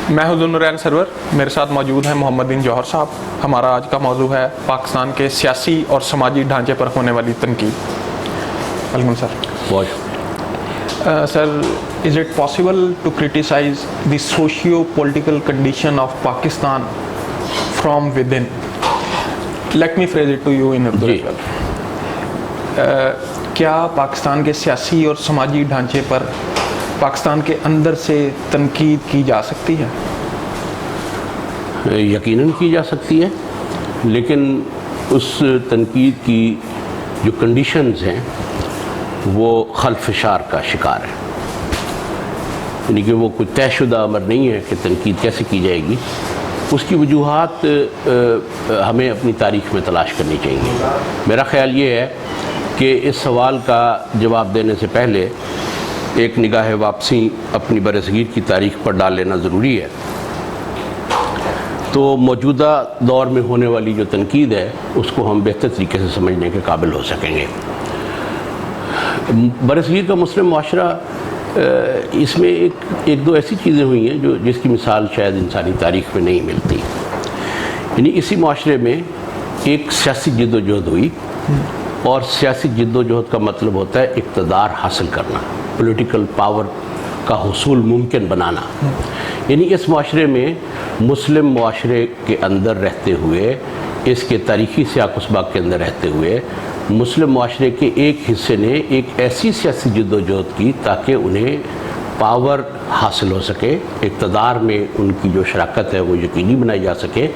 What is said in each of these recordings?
میں ہوں ذوالنورین سرور، میرے ساتھ موجود ہیں محمد بن جوہر صاحب۔ ہمارا آج کا موضوع ہے پاکستان کے سیاسی اور سماجی ڈھانچے پر ہونے والی تنقید۔ Welcome sir. Sir, is it possible to criticise the socio political condition of Pakistan from within? Let me phrase it to you in Urdu. کیا پاکستان کے سیاسی اور سماجی ڈھانچے پر پاکستان کے اندر سے تنقید کی جا سکتی ہے؟ یقیناً کی جا سکتی ہے، لیکن اس تنقید کی جو کنڈیشنز ہیں وہ خلفشار کا شکار ہے، یعنی کہ وہ کوئی طے شدہ امر نہیں ہے کہ تنقید کیسے کی جائے گی۔ اس کی وجوہات ہمیں اپنی تاریخ میں تلاش کرنی چاہیے۔ میرا خیال یہ ہے کہ اس سوال کا جواب دینے سے پہلے ایک نگاہ واپسی اپنی برصغیر کی تاریخ پر ڈال لینا ضروری ہے، تو موجودہ دور میں ہونے والی جو تنقید ہے اس کو ہم بہتر طریقے سے سمجھنے کے قابل ہو سکیں گے۔ برصغیر کا مسلم معاشرہ، اس میں ایک دو ایسی چیزیں ہوئی ہیں جس کی مثال شاید انسانی تاریخ میں نہیں ملتی۔ یعنی اسی معاشرے میں ایک سیاسی جد و جہد ہوئی، اور سیاسی جد و جہد کا مطلب ہوتا ہے اقتدار حاصل کرنا، پولیٹیکل پاور کا حصول ممکن بنانا۔ یعنی اس معاشرے میں مسلم معاشرے کے اندر رہتے ہوئے، اس کے تاریخی سیاق و سباق کے اندر رہتے ہوئے، مسلم معاشرے کے ایک حصے نے ایک ایسی سیاسی جد و جہد کی تاکہ انہیں پاور حاصل ہو سکے، اقتدار میں ان کی جو شراکت ہے وہ یقینی بنائی جا سکے،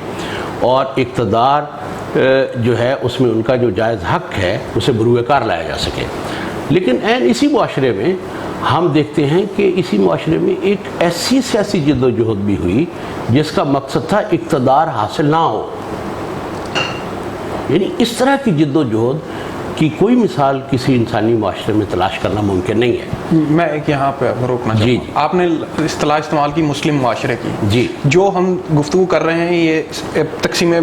اور اقتدار جو ہے اس میں ان کا جو جائز حق ہے اسے بروئے کار لایا جا سکے۔ لیکن اسی معاشرے میں ہم دیکھتے ہیں کہ اسی معاشرے میں ایک ایسی سیاسی جد و جہد بھی ہوئی جس کا مقصد تھا اقتدار حاصل نہ ہو۔ یعنی اس طرح کی جد و جہد کی کوئی مثال کسی انسانی معاشرے میں تلاش کرنا ممکن نہیں ہے۔ میں ایک یہاں پہ روکنا چاہوں گا۔ آپ نے اصطلاح استعمال کی مسلم معاشرے کی۔ جی، جو ہم گفتگو کر رہے ہیں یہ تقسیم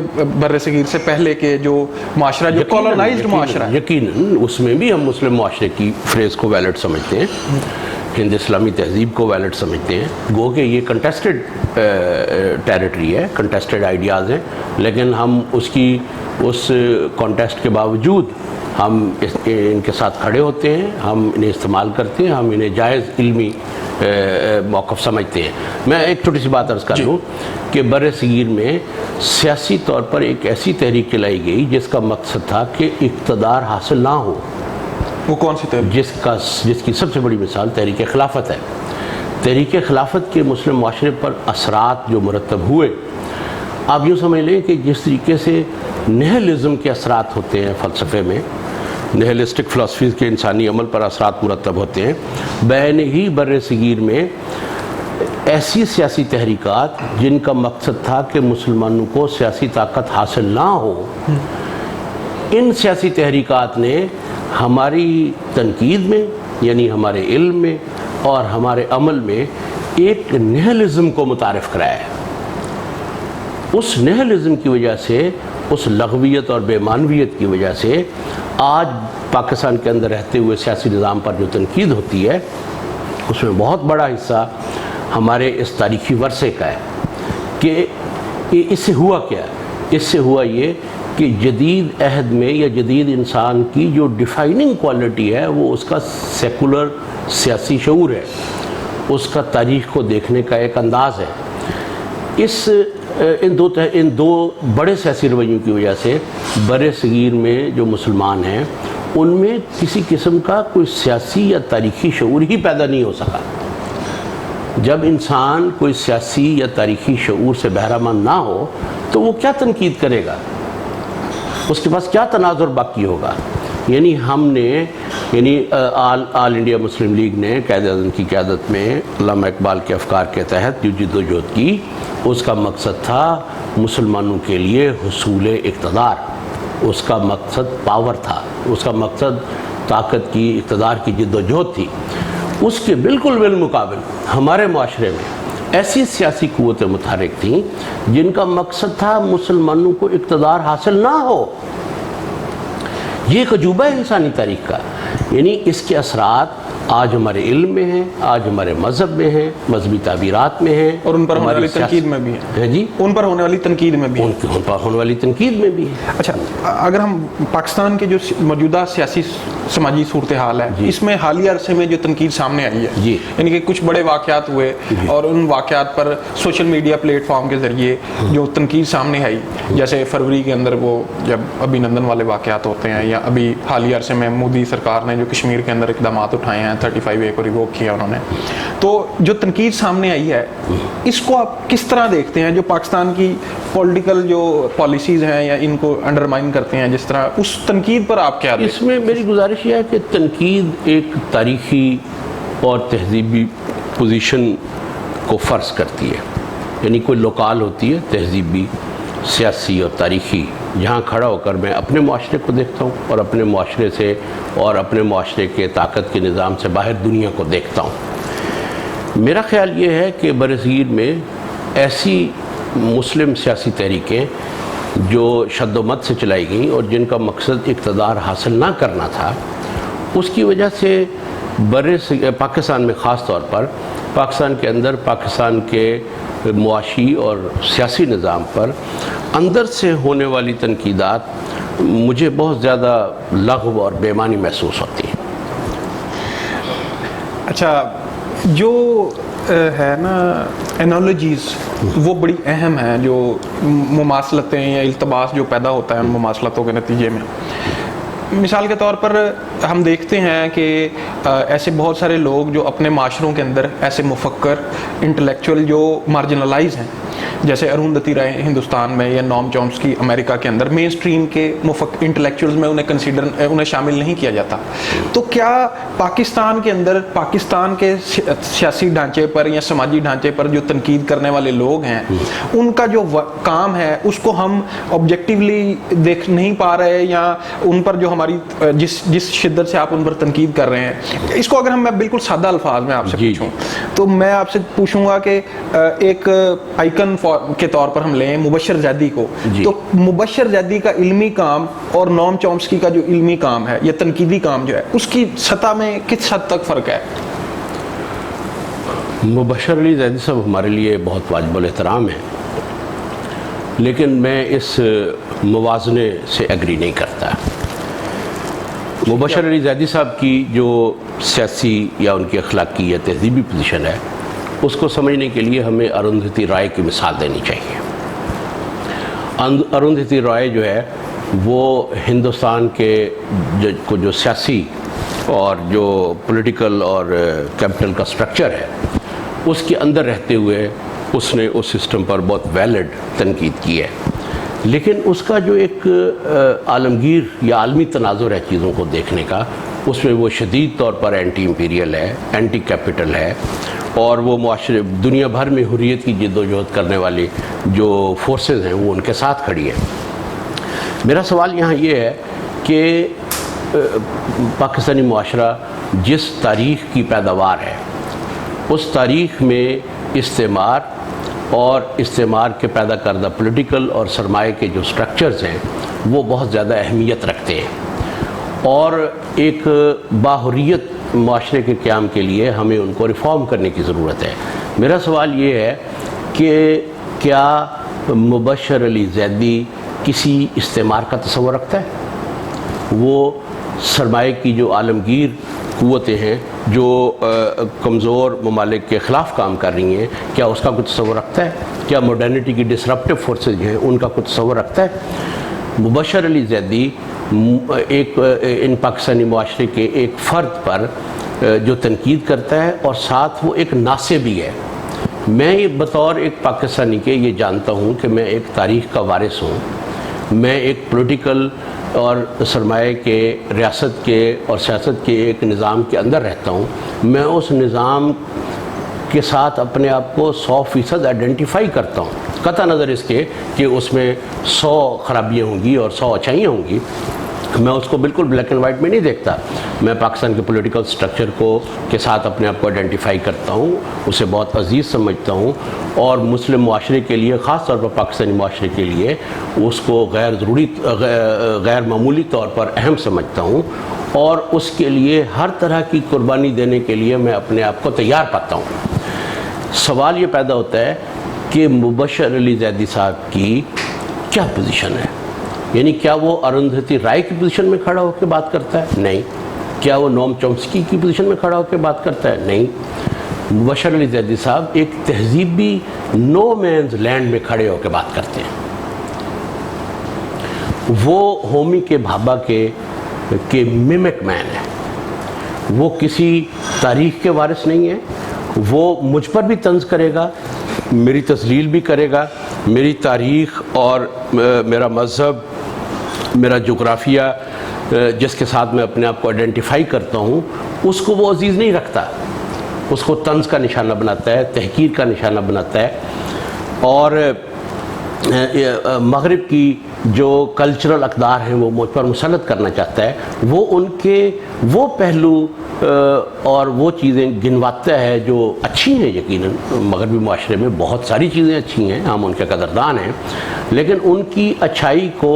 برصغیر سے پہلے کے جو معاشرہ، جو کالونائزڈ معاشرہ ہے، یقیناً اس میں بھی ہم مسلم معاشرے کی فریز کو ویلڈ سمجھتے ہیں، ہند اسلامی تہذیب کو ویلڈ سمجھتے ہیں۔ گو کہ یہ کنٹیسٹڈ ٹیریٹری ہے، کنٹیسٹڈ آئیڈیاز ہیں، لیکن ہم اس کانٹیسٹ کے باوجود ہم ان کے ساتھ کھڑے ہوتے ہیں، ہم انہیں استعمال کرتے ہیں، ہم انہیں جائز علمی موقف سمجھتے ہیں۔ میں ایک چھوٹی سی بات عرض کر دوں کہ برصغیر میں سیاسی طور پر ایک ایسی تحریک چلائی گئی جس کا مقصد تھا کہ اقتدار حاصل نہ ہو۔ وہ کون سی تحریک؟ جس کی سب سے بڑی مثال تحریک خلافت ہے۔ تحریک خلافت کے مسلم معاشرے پر اثرات جو مرتب ہوئے، آپ یوں سمجھ لیں کہ جس طریقے سے نہلزم کے اثرات ہوتے ہیں فلسفے میں، نہلسٹک فلسفیز کے انسانی عمل پر اثرات مرتب ہوتے ہیں، بین ہی برصغیر میں ایسی سیاسی تحریکات جن کا مقصد تھا کہ مسلمانوں کو سیاسی طاقت حاصل نہ ہو، ان سیاسی تحریکات نے ہماری تنقید میں، یعنی ہمارے علم میں اور ہمارے عمل میں ایک نہلزم کو متعارف کرایا ہے۔ اس نہلزم کی وجہ سے، اس لغویت اور بے معنویت کی وجہ سے آج پاکستان کے اندر رہتے ہوئے سیاسی نظام پر جو تنقید ہوتی ہے اس میں بہت بڑا حصہ ہمارے اس تاریخی ورثے کا ہے۔ کہ اس سے ہوا کیا؟ اس سے ہوا یہ کہ جدید عہد میں یا جدید انسان کی جو ڈیفائننگ کوالٹی ہے وہ اس کا سیکولر سیاسی شعور ہے، اس کا تاریخ کو دیکھنے کا ایک انداز ہے۔ ان دو بڑے سیاسی رویوں کی وجہ سے برصغیر میں جو مسلمان ہیں ان میں کسی قسم کا کوئی سیاسی یا تاریخی شعور ہی پیدا نہیں ہو سکا۔ جب انسان کوئی سیاسی یا تاریخی شعور سے بہرہ مند نہ ہو تو وہ کیا تنقید کرے گا؟ اس کے پاس کیا تناظر باقی ہوگا؟ یعنی ہم نے آل انڈیا مسلم لیگ نے قائد اعظم کی قیادت میں علامہ اقبال کے افکار کے تحت جو جد و جہد کی، اس کا مقصد تھا مسلمانوں کے لیے حصول اقتدار، اس کا مقصد پاور تھا، اس کا مقصد طاقت کی، اقتدار کی جد و جہد تھی۔ اس کے بالکل بالمقابل ہمارے معاشرے میں ایسی سیاسی قوتیں متحرک تھیں جن کا مقصد تھا مسلمانوں کو اقتدار حاصل نہ ہو۔ یہ ایک عجوبہ ہے انسانی تاریخ کا، یعنی اس کے اثرات آج ہمارے علم میں ہیں، آج ہمارے مذہب میں ہیں، مذہبی تعبیرات میں ہیں، اور ان پر ہونے والی تنقید میں بھی ہے جی، ان پر ہونے والی تنقید میں بھی ہے. ان پر ہونے والی تنقید میں بھی ہے. اچھا، اگر ہم پاکستان کے جو موجودہ سیاسی سماجی صورتحال ہے اس میں حالیہ عرصے میں جو تنقید سامنے آئی ہے، جی، یعنی کہ کچھ بڑے واقعات ہوئے اور ان واقعات پر سوشل میڈیا پلیٹ فارم کے ذریعے جو تنقید سامنے آئی، جیسے فروری کے اندر وہ جب ابھی نندن والے واقعات ہوتے ہیں، یا ابھی حالیہ عرصے میں مودی سرکار نے جو کشمیر کے اندر اقدامات اٹھائے ہیں، 35A کو ریووک کیا انہوں نے، تو جو تنقید سامنے آئی ہے اس کو آپ کس طرح دیکھتے ہیں؟ جو پاکستان کی پولیٹیکل جو پالیسیز ہیں یا ان کو انڈرمائن کرتے ہیں، جس طرح اس تنقید پر آپ کیا اس میں میری گزارش یہ ہے کہ تنقید ایک تاریخی اور تہذیبی پوزیشن کو فرض کرتی ہے. یعنی کوئی لوکال ہوتی ہے تہذیبی، سیاسی اور تاریخی، جہاں کھڑا ہو کر میں اپنے معاشرے کو دیکھتا ہوں اور اپنے معاشرے سے اور اپنے معاشرے کے طاقت کے نظام سے باہر دنیا کو دیکھتا ہوں. میرا خیال یہ ہے کہ برصغیر میں ایسی مسلم سیاسی تحریکیں جو شد و مت سے چلائی گئیں اور جن کا مقصد اقتدار حاصل نہ کرنا تھا، اس کی وجہ سے پاکستان میں خاص طور پر پاکستان کے اندر پاکستان کے معاشی اور سیاسی نظام پر اندر سے ہونے والی تنقیدات مجھے بہت زیادہ لغو اور بے معنی محسوس ہوتی ہیں. اچھا، جو ہے نا انالوجیز وہ بڑی اہم ہیں، جو مماثلتیں یا التباس جو پیدا ہوتا ہے ان مماثلتوں کے نتیجے میں. مثال کے طور پر ہم دیکھتے ہیں کہ ایسے بہت سارے لوگ جو اپنے معاشروں کے اندر ایسے مفکر انٹلیکچوئل جو مارجنلائز ہیں، جیسے اروندھتی رائے ہندوستان میں یا نوم چومسکی امریکہ کے اندر، مین سٹریم کے انٹلیکچوئلز میں انہیں شامل نہیں کیا جاتا. تو کیا پاکستان کے اندر پاکستان کے سیاسی ڈھانچے پر یا سماجی ڈھانچے پر جو تنقید کرنے والے لوگ ہیں ان کا جو کام ہے اس کو ہم آبجیکٹیولی دیکھ نہیں پا رہے، یا ان پر جو ہماری جس شدت سے آپ ان پر تنقید کر رہے ہیں، اس کو اگر میں بالکل سادہ الفاظ میں آپ سے پوچھوں تو میں آپ سے پوچھوں گا کہ ایک آئیکن کے طور پر ہم لیں مبشر زیدی کو، تو مبشر زیدی کا علمی کام اور نوم چومسکی کا جو علمی کام ہے یا تنقیدی کام جو ہے اس کی سطح میں کس حد تک فرق ہے؟ مبشر علی زیدی صاحب ہمارے لیے بہت واجب الاحترام ہے، لیکن میں اس موازنے سے ایگری نہیں کرتا. مبشر علی زیدی صاحب کی جو سیاسی یا ان کی اخلاقی یا تہذیبی پوزیشن ہے اس کو سمجھنے کے لیے ہمیں اروندھتی رائے کی مثال دینی چاہیے. اروندھتی رائے جو ہے وہ ہندوستان کے جو سیاسی اور جو پولیٹیکل اور کیپٹل کا سٹرکچر ہے اس کے اندر رہتے ہوئے اس نے اس سسٹم پر بہت ویلڈ تنقید کی ہے، لیکن اس کا جو ایک عالمگیر یا عالمی تناظر ہے چیزوں کو دیکھنے کا، اس میں وہ شدید طور پر اینٹی امپیریل ہے، اینٹی کیپٹل ہے، اور وہ معاشرے دنیا بھر میں حریت کی جد و جہد کرنے والی جو فورسز ہیں وہ ان کے ساتھ کھڑی ہے. میرا سوال یہاں یہ ہے کہ پاکستانی معاشرہ جس تاریخ کی پیداوار ہے اس تاریخ میں استعمار اور استعمار کے پیدا کردہ پولیٹیکل اور سرمایہ کے جو سٹرکچرز ہیں وہ بہت زیادہ اہمیت رکھتے ہیں، اور ایک باحریت معاشرے کے قیام کے لیے ہمیں ان کو ریفارم کرنے کی ضرورت ہے. میرا سوال یہ ہے کہ کیا مبشر علی زیدی کسی استعمار کا تصور رکھتا ہے؟ وہ سرمایہ کی جو عالمگیر قوتیں ہیں جو کمزور ممالک کے خلاف کام کر رہی ہیں، کیا اس کا کوئی تصور رکھتا ہے؟ کیا ماڈرنٹی کی ڈسرپٹیو فورسز ہیں ان کا کوئی تصور رکھتا ہے؟ مبشر علی زیدی ایک ان پاکستانی معاشرے کے ایک فرد پر جو تنقید کرتا ہے اور ساتھ وہ ایک ناصح بھی ہے. میں بطور ایک پاکستانی کے یہ جانتا ہوں کہ میں ایک تاریخ کا وارث ہوں، میں ایک پولیٹیکل اور سرمایہ کے ریاست کے اور سیاست کے ایک نظام کے اندر رہتا ہوں. میں اس نظام کے ساتھ اپنے آپ کو 100% آئیڈینٹیفائی کرتا ہوں، قطع نظر اس کے کہ اس میں 100 خرابیاں ہوں گی اور 100 اچھائیاں ہوں گی. میں اس کو بالکل بلیک اینڈ وائٹ میں نہیں دیکھتا. میں پاکستان کے پولیٹیکل سٹرکچر کے ساتھ اپنے آپ کو آئیڈینٹیفائی کرتا ہوں، اسے بہت عزیز سمجھتا ہوں، اور مسلم معاشرے کے لیے، خاص طور پر پاکستانی معاشرے کے لیے اس کو غیر معمولی طور پر اہم سمجھتا ہوں. اور اس کے لیے ہر طرح کی قربانی دینے کے لیے میں اپنے آپ کو تیار پاتا ہوں۔ سوال یہ پیدا ہوتا ہے کہ مبشر علی زیدی صاحب کی کیا پوزیشن ہے؟ یعنی کیا وہ اروندھتی رائے کی پوزیشن میں کھڑا ہو کے بات کرتا ہے؟ نہیں۔ کیا وہ نوم چومسکی کی پوزیشن میں کھڑا ہو کے بات کرتا ہے؟ نہیں۔ مبشر علی زیدی صاحب ایک تہذیبی نو مینز لینڈ میں کھڑے ہو کے بات کرتے ہیں۔ وہ ہومی کے بھابا کے میمک مین ہے، وہ کسی تاریخ کے وارث نہیں ہے۔ وہ مجھ پر بھی طنز کرے گا، میری تذلیل بھی کرے گا، میری تاریخ اور میرا مذہب، میرا جغرافیہ جس کے ساتھ میں اپنے آپ کو آئیڈینٹیفائی کرتا ہوں، اس کو وہ عزیز نہیں رکھتا، اس کو طنز کا نشانہ بناتا ہے، تحقیر کا نشانہ بناتا ہے۔ اور مغرب کی جو کلچرل اقدار ہیں وہ مجھ پر مسلط کرنا چاہتا ہے، وہ ان کے وہ پہلو اور وہ چیزیں گنواتا ہے جو اچھی ہیں۔ یقیناً مغربی معاشرے میں بہت ساری چیزیں اچھی ہیں، ہم ان کے قدردان ہیں، لیکن ان کی اچھائی کو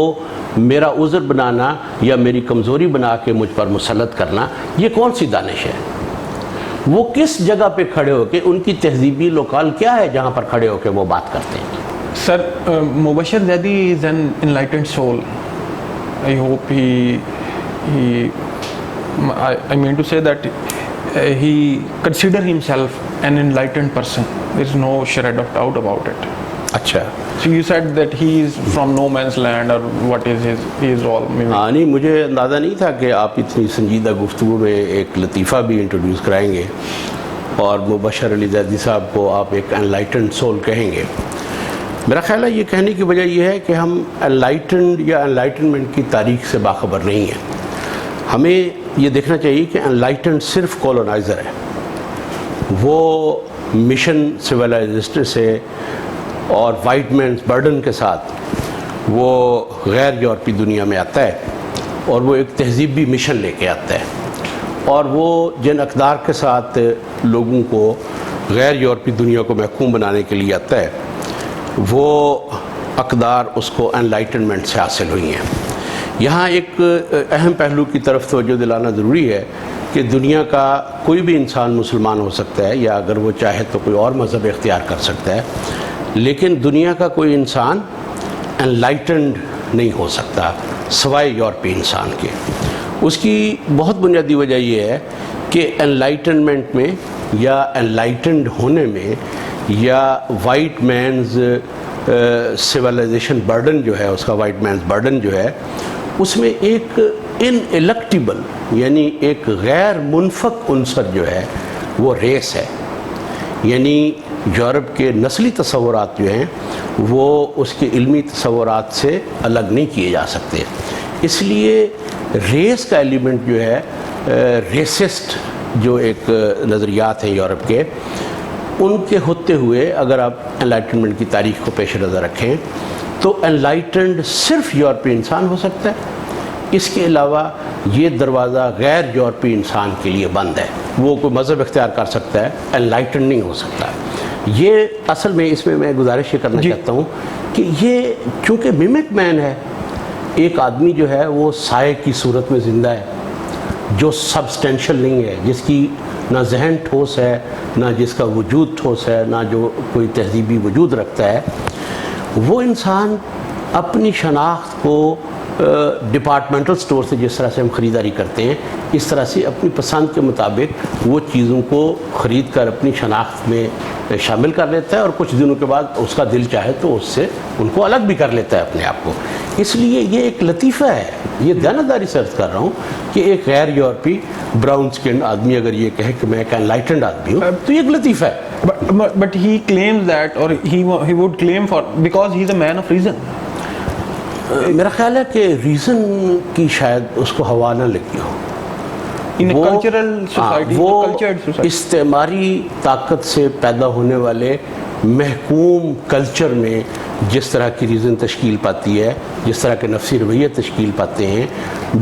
میرا عذر بنانا یا میری کمزوری بنا کے مجھ پر مسلط کرنا، یہ کون سی دانش ہے؟ وہ کس جگہ پہ کھڑے ہو کے، ان کی تہذیبی لوکال کیا ہے جہاں پر کھڑے ہو کے وہ بات کرتے ہیں؟ Sir, Mubashir Zaidi is an enlightened soul. I hope I mean to say that he consider himself an enlightened person. There is no shred of doubt about it. اچھا، So you said that he is from no man's land, or what is he is all maybe. ہاں نہیں، مجھے اندازہ نہیں تھا کہ آپ اتنی سنجیدہ گفتگو میں ایک لطیفہ بھی انٹروڈیوس کرائیں گے اور مبشر علی زیدی صاحب کو آپ ایک انلائٹنڈ سول کہیں گے۔ میرا خیال ہے یہ کہنے کی وجہ یہ ہے کہ ہم انلائٹنڈ یا انلائٹنمنٹ کی تاریخ سے باخبر نہیں ہیں۔ ہمیں یہ دیکھنا چاہیے کہ انلائٹنڈ صرف کولونائزر ہے، وہ مشن سویلائزیشن سے اور وائٹ مینز برڈن کے ساتھ وہ غیر یورپی دنیا میں آتا ہے اور وہ ایک تہذیبی مشن لے کے آتا ہے، اور وہ جن اقدار کے ساتھ لوگوں کو غیر یورپی دنیا کو محکوم بنانے کے لیے آتا ہے، وہ اقدار اس کو انلائٹنمنٹ سے حاصل ہوئی ہیں۔ یہاں ایک اہم پہلو کی طرف توجہ دلانا ضروری ہے کہ دنیا کا کوئی بھی انسان مسلمان ہو سکتا ہے، یا اگر وہ چاہے تو کوئی اور مذہب اختیار کر سکتا ہے، لیکن دنیا کا کوئی انسان انلائٹنڈ نہیں ہو سکتا سوائے یورپی انسان کے۔ اس کی بہت بنیادی وجہ یہ ہے کہ انلائٹنمنٹ میں یا انلائٹنڈ ہونے میں یا وائٹ مینز سویلائزیشن برڈن جو ہے، اس کا وائٹ مینز برڈن جو ہے، اس میں ایک ان الیکٹیبل یعنی ایک غیر منفک عنصر جو ہے وہ ریس ہے۔ یعنی یورپ کے نسلی تصورات جو ہیں وہ اس کے علمی تصورات سے الگ نہیں کیے جا سکتے، اس لیے ریس کا ایلیمنٹ جو ہے، ریسسٹ جو ایک نظریات ہیں یورپ کے، ان کے ہوتے ہوئے اگر آپ انلائٹنمنٹ کی تاریخ کو پیش نظر رکھیں تو انلائٹنڈ صرف یورپی انسان ہو سکتا ہے۔ اس کے علاوہ یہ دروازہ غیر یورپی انسان کے لیے بند ہے، وہ کوئی مذہب اختیار کر سکتا ہے، انلائٹنڈ نہیں ہو سکتا۔ یہ اصل میں اس میں گزارش یہ کرنا چاہتا ہوں کہ یہ چونکہ میمک مین ہے، ایک آدمی جو ہے وہ سائے کی صورت میں زندہ ہے، جو سبسٹینشل نہیں ہے، جس کی نہ ذہن ٹھوس ہے، نہ جس کا وجود ٹھوس ہے، نہ جو کوئی تہذیبی وجود رکھتا ہے، وہ انسان اپنی شناخت کو ڈپارٹمنٹل سٹور سے جس طرح سے ہم خریداری کرتے ہیں، اس طرح سے اپنی پسند کے مطابق وہ چیزوں کو خرید کر اپنی شناخت میں شامل کر لیتا ہے، اور کچھ دنوں کے بعد اس کا دل چاہے تو اس سے ان کو الگ بھی کر لیتا ہے اپنے آپ کو۔ اس لیے یہ ایک لطیفہ ہے، یہ دیانتداری سے عرض کر رہا ہوں کہ ایک غیر یورپی براؤن سکن آدمی اگر یہ کہے کہ میں ایک انلائٹنڈ آدمی ہوں تو یہ ایک لطیفہ ہے۔ But he claims that, or he would claim for, because he is a man of reason. میرا خیال ہے کہ ریزن کی شاید اس کو ہوا نہ لگی ہو۔ In a cultural society, وہ a cultured society. استعماری طاقت سے پیدا ہونے والے محکوم کلچر میں جس طرح کی ریزن تشکیل پاتی ہے، جس طرح کے نفسی رویے تشکیل پاتے ہیں،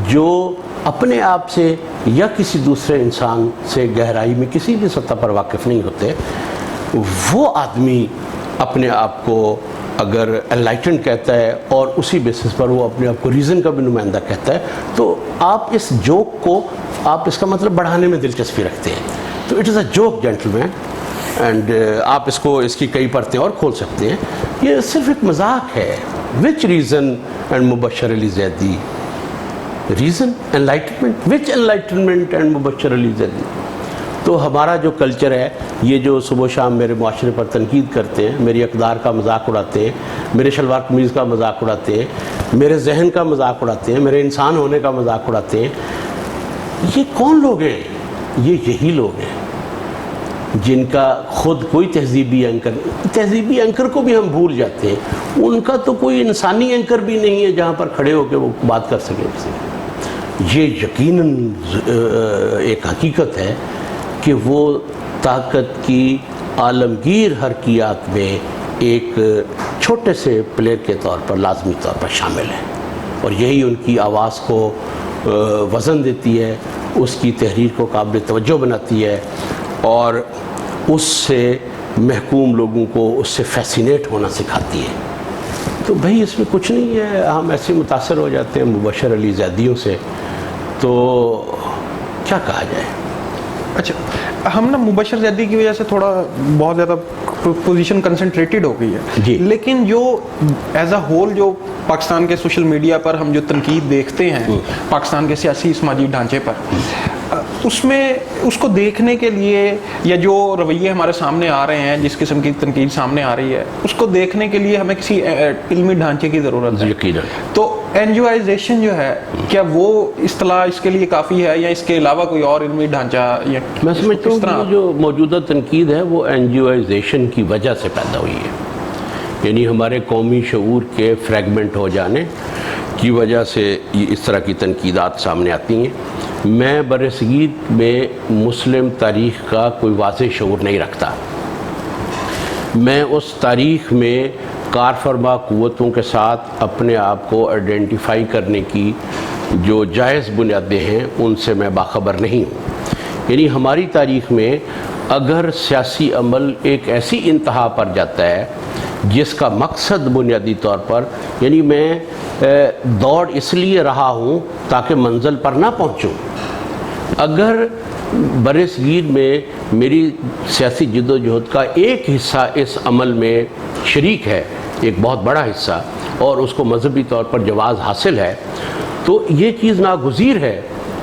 جو اپنے آپ سے یا کسی دوسرے انسان سے گہرائی میں کسی بھی سطح پر واقف نہیں ہوتے، وہ آدمی اپنے آپ کو اگر انلائٹنڈ کہتا ہے اور اسی بیسس پر وہ اپنے آپ کو ریزن کا بھی نمائندہ کہتا ہے تو آپ اس جوک کو آپ اس کا مطلب بڑھانے میں دلچسپی رکھتے ہیں. تو it is a joke gentleman and آپ اس کی کئی پرتیں اور کھول سکتے ہیں. یہ صرف ایک مذاق ہے. Which reason and Mubashir Ali Zaidi reason enlightenment which enlightenment and Mubashir Ali Zaidi. تو ہمارا جو کلچر ہے یہ جو صبح و شام میرے معاشرے پر تنقید کرتے ہیں, میری اقدار کا مذاق اڑاتے ہیں, میرے شلوار قمیض کا مذاق اڑاتے ہیں, میرے ذہن کا مذاق اڑاتے ہیں, میرے انسان ہونے کا مذاق اڑاتے ہیں, یہ کون لوگ ہیں؟ یہ یہی لوگ ہیں جن کا خود کوئی تہذیبی اینکر کو بھی ہم بھول جاتے ہیں. ان کا تو کوئی انسانی اینکر بھی نہیں ہے جہاں پر کھڑے ہو کے وہ بات کر سکیں اس سے. یہ یقیناً ایک حقیقت ہے کہ وہ طاقت کی عالمگیر حرکیات میں ایک چھوٹے سے پلیئر کے طور پر لازمی طور پر شامل ہے, اور یہی ان کی آواز کو وزن دیتی ہے, اس کی تحریر کو قابل توجہ بناتی ہے, اور اس سے محکوم لوگوں کو اس سے فیسینیٹ ہونا سکھاتی ہے. تو بھائی اس میں کچھ نہیں ہے, ہم ایسے متاثر ہو جاتے ہیں مبشر علی زیدیوں سے, تو کیا کہا جائے. اچھا, ہم نا مبشر زیدی کی وجہ سے تھوڑا بہت زیادہ پوزیشن کنسنٹریٹڈ ہو گئی ہے جی, لیکن جو ایز اے ہول جو پاکستان کے سوشل میڈیا پر ہم جو تنقید دیکھتے ہیں پاکستان کے سیاسی سماجی ڈھانچے پر, اس میں اس کو دیکھنے کے لیے یا جو رویے ہمارے سامنے آ رہے ہیں, جس قسم کی تنقید سامنے آ رہی ہے, اس کو دیکھنے کے لیے ہمیں کسی علمی ڈھانچے کی ضرورت ہے. یقیناً. تو این جی اوائزیشن جو ہے, کیا وہ اصطلاح اس کے لیے کافی ہے یا اس کے علاوہ کوئی اور علمی ڈھانچہ؟ میں سمجھتا ہوں کہ جو موجودہ تنقید ہے وہ این جی اوائزیشن کی وجہ سے پیدا ہوئی ہے, یعنی ہمارے قومی شعور کے فریگمنٹ ہو جانے کی وجہ سے یہ اس طرح کی تنقیدات سامنے آتی ہیں. میں برصغیر میں مسلم تاریخ کا کوئی واضح شعور نہیں رکھتا. میں اس تاریخ میں کار فرما قوتوں کے ساتھ اپنے آپ کو آئیڈینٹیفائی کرنے کی جو جائز بنیادیں ہیں ان سے میں باخبر نہیں ہوں. یعنی ہماری تاریخ میں اگر سیاسی عمل ایک ایسی انتہا پر جاتا ہے جس کا مقصد بنیادی طور پر, یعنی میں دوڑ اس لیے رہا ہوں تاکہ منزل پر نہ پہنچوں. اگر برصغیر میں میری سیاسی جد و جہد کا ایک حصہ اس عمل میں شریک ہے, ایک بہت بڑا حصہ, اور اس کو مذہبی طور پر جواز حاصل ہے, تو یہ چیز ناگزیر ہے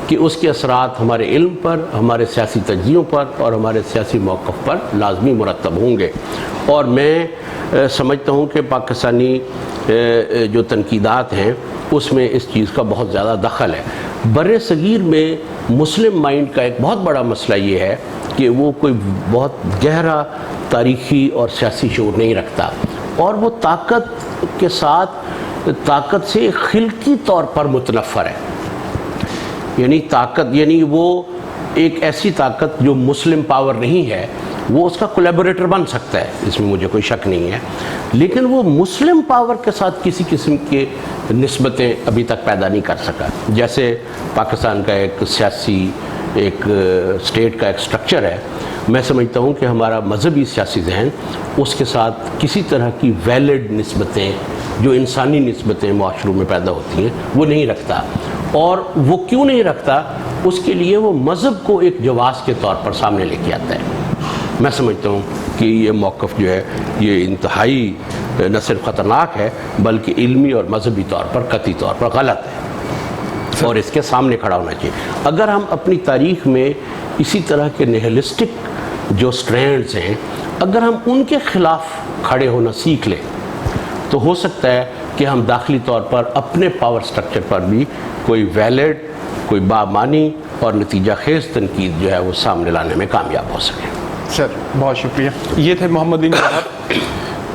کہ اس کے اثرات ہمارے علم پر, ہمارے سیاسی تجزیوں پر اور ہمارے سیاسی موقف پر لازمی مرتب ہوں گے. اور میں سمجھتا ہوں کہ پاکستانی جو تنقیدات ہیں اس میں اس چیز کا بہت زیادہ دخل ہے. بر صغیر میں مسلم مائنڈ کا ایک بہت بڑا مسئلہ یہ ہے کہ وہ کوئی بہت گہرا تاریخی اور سیاسی شعور نہیں رکھتا, اور وہ طاقت کے ساتھ طاقت سے خلقی طور پر متنفر ہے. یعنی وہ ایک ایسی طاقت جو مسلم پاور نہیں ہے, وہ اس کا کولیبوریٹر بن سکتا ہے, اس میں مجھے کوئی شک نہیں ہے, لیکن وہ مسلم پاور کے ساتھ کسی قسم کے نسبتیں ابھی تک پیدا نہیں کر سکا. جیسے پاکستان کا ایک سیاسی ایک اسٹیٹ کا ایک سٹرکچر ہے, میں سمجھتا ہوں کہ ہمارا مذہبی سیاسی ذہن اس کے ساتھ کسی طرح کی ویلڈ نسبتیں جو انسانی نسبتیں معاشروں میں پیدا ہوتی ہیں وہ نہیں رکھتا. اور وہ کیوں نہیں رکھتا؟ اس کے لیے وہ مذہب کو ایک جواز کے طور پر سامنے لے کے آتا ہے. میں سمجھتا ہوں کہ یہ موقف جو ہے یہ انتہائی نہ صرف خطرناک ہے بلکہ علمی اور مذہبی طور پر قطعی طور پر غلط ہے, اور اس کے سامنے کھڑا ہونا چاہیے. اگر ہم اپنی تاریخ میں اسی طرح کے نیہلسٹک جو سٹرینڈز ہیں اگر ہم ان کے خلاف کھڑے ہونا سیکھ لیں تو ہو سکتا ہے کہ ہم داخلی طور پر اپنے پاور سٹرکچر پر بھی کوئی ویلڈ, کوئی بامانی اور نتیجہ خیز تنقید جو ہے وہ سامنے لانے میں کامیاب ہو سکے. سر بہت شکریہ. یہ تھے محمد دین جوہر.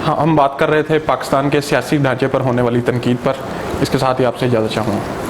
ہم بات کر رہے تھے پاکستان کے سیاسی ڈھانچے پر ہونے والی تنقید پر. اس کے ساتھ ہی آپ سے اجازت چاہوں گا.